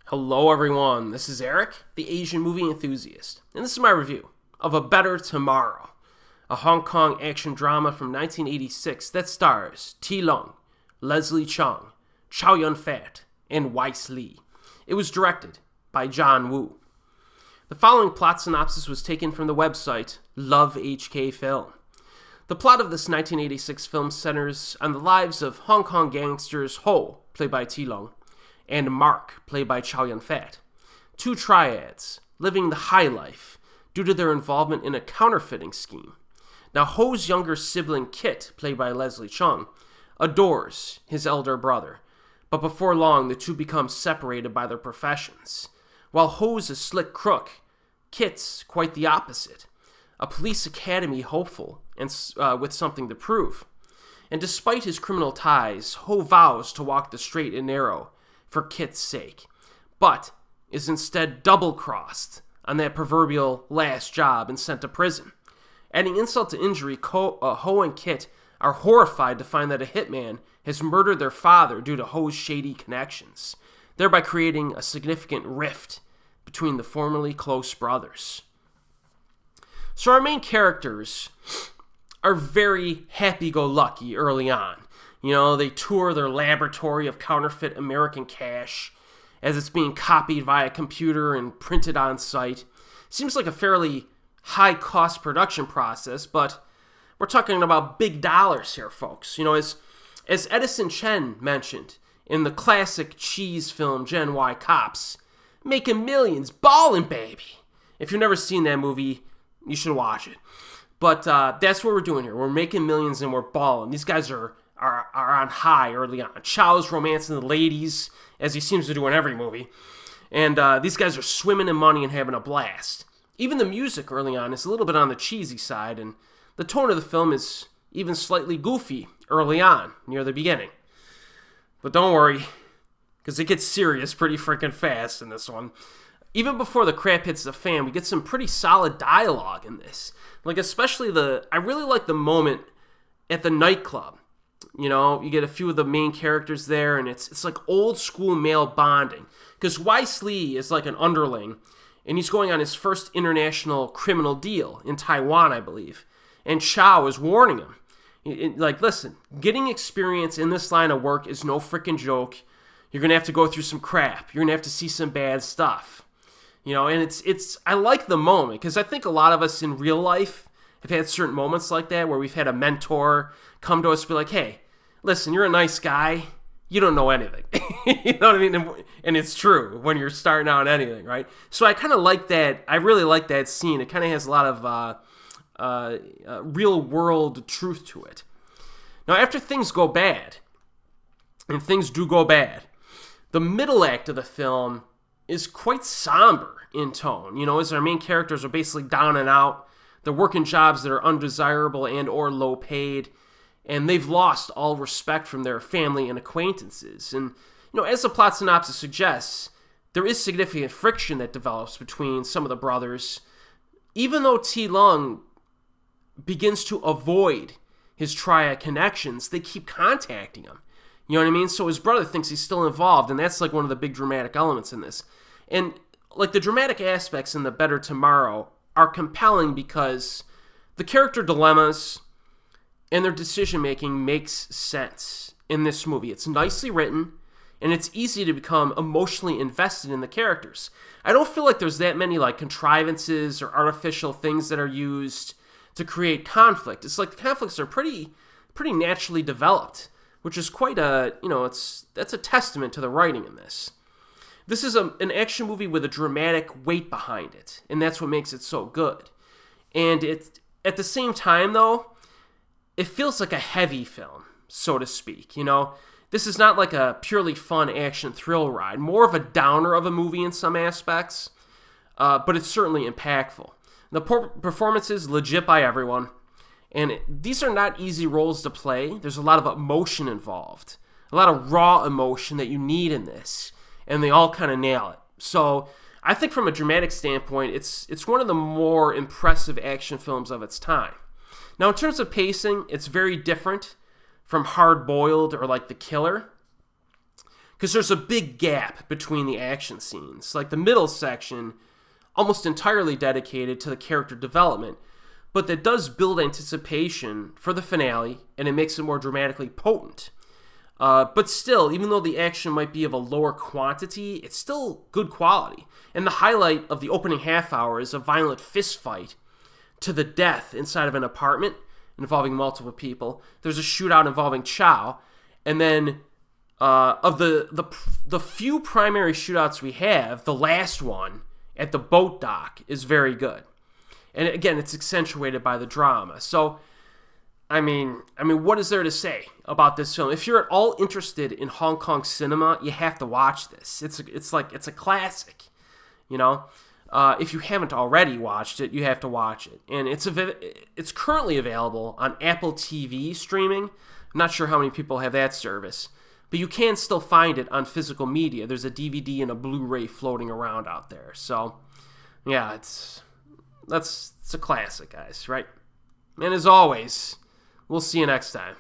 Hello everyone, this is Erik, the Asian movie enthusiast, and this is my review of A Better Tomorrow, a Hong Kong action drama from 1986 that stars Leung, Leslie Cheung, Chow and Waise. It was directed by John Woo. The following plot synopsis was taken from the website Love HK Film. The plot of this 1986 film centers on the lives of Hong Kong gangsters Ho, played by Leung, and Mark, played by Chow, two triads living the high life due to their involvement in a counterfeiting scheme. Now, Ho's younger sibling Kit, played by Leslie Cheung, adores his elder brother, but before long the two become separated by their professions. While Ho's a slick crook, Kit's quite the opposite, a police academy hopeful and with something to prove. And despite his criminal ties, Ho vows to walk the straight and narrow for Kit's sake, but is instead double-crossed on that proverbial last job and sent to prison. Adding insult to injury, Ho and Kit are horrified to find that a hitman has murdered their father due to Ho's shady connections, thereby creating a significant rift between the formerly close brothers. So our main characters are very happy-go-lucky early on. You know, they tour their laboratory of counterfeit American cash as it's being copied via computer and printed on site. Seems like a fairly high-cost production process, but we're talking about big dollars here, folks. You know, as Edison Chen mentioned in the classic cheese film Gen Y Cops, making millions, ballin', baby. If you've never seen that movie, you should watch it. But that's what we're doing here. We're making millions and we're balling. These guys are on high early on. Chow's romancing the ladies, as he seems to do in every movie. And these guys are swimming in money and having a blast. Even the music early on is a little bit on the cheesy side, and the tone of the film is even slightly goofy early on, near the beginning. But don't worry, because it gets serious pretty freaking fast in this one. Even before the crap hits the fan, we get some pretty solid dialogue in this. Like, especially I really like the moment at the nightclub. You know, you get a few of the main characters there, and it's like old school male bonding. Because Waise is like an underling, and he's going on his first international criminal deal in Taiwan, I believe. And Chow is warning him. Like, listen, getting experience in this line of work is no freaking joke. You're going to have to go through some crap. You're going to have to see some bad stuff. You know, and I like the moment, because I think a lot of us in real life have had certain moments like that where we've had a mentor come to us and be like, hey, listen, you're a nice guy. You don't know anything. You know what I mean? And it's true when you're starting out anything, right? So I kind of like that. I really like that scene. It kind of has a lot of real-world truth to it. Now, after things go bad, and things do go bad, the middle act of the film is quite somber in tone. You know, as our main characters are basically down and out. They're working jobs that are undesirable and or low paid, and they've lost all respect from their family and acquaintances. And, you know, as the plot synopsis suggests, there is significant friction that develops between some of the brothers. Even though Leung begins to avoid his triad connections, they keep contacting him. You know what I mean? So his brother thinks he's still involved, and that's like one of the big dramatic elements in this. And like the dramatic aspects in The Better Tomorrow are compelling because the character dilemmas and their decision-making makes sense in this movie. It's nicely written, and it's easy to become emotionally invested in the characters. I don't feel like there's that many like contrivances or artificial things that are used to create conflict. It's like the conflicts are pretty naturally developed, which is quite that's a testament to the writing in this. This is an action movie with a dramatic weight behind it, and that's what makes it so good. And at the same time, though, it feels like a heavy film, so to speak. You know, this is not like a purely fun action thrill ride, more of a downer of a movie in some aspects, but it's certainly impactful. The performances legit by everyone, and these are not easy roles to play. There's a lot of emotion involved, a lot of raw emotion that you need in this, and they all kind of nail it. So I think from a dramatic standpoint, it's one of the more impressive action films of its time. Now, in terms of pacing, it's very different from Hard Boiled or like The Killer, because there's a big gap between the action scenes. Like the middle section, almost entirely dedicated to the character development, but that does build anticipation for the finale, and it makes it more dramatically potent. But still, even though the action might be of a lower quantity, it's still good quality. And the highlight of the opening half hour is a violent fist fight to the death inside of an apartment involving multiple people. There's a shootout involving Chow, and then of the few primary shootouts we have, the last one at the boat dock is very good. And again, it's accentuated by the drama. So, I mean, what is there to say about this film? If you're at all interested in Hong Kong cinema, you have to watch this. It's a classic, you know. If you haven't already watched it, you have to watch it. And it's currently available on Apple TV streaming. I'm not sure how many people have that service, but you can still find it on physical media. There's a DVD and a Blu-ray floating around out there. So, yeah, it's a classic, guys, right? And as always, we'll see you next time.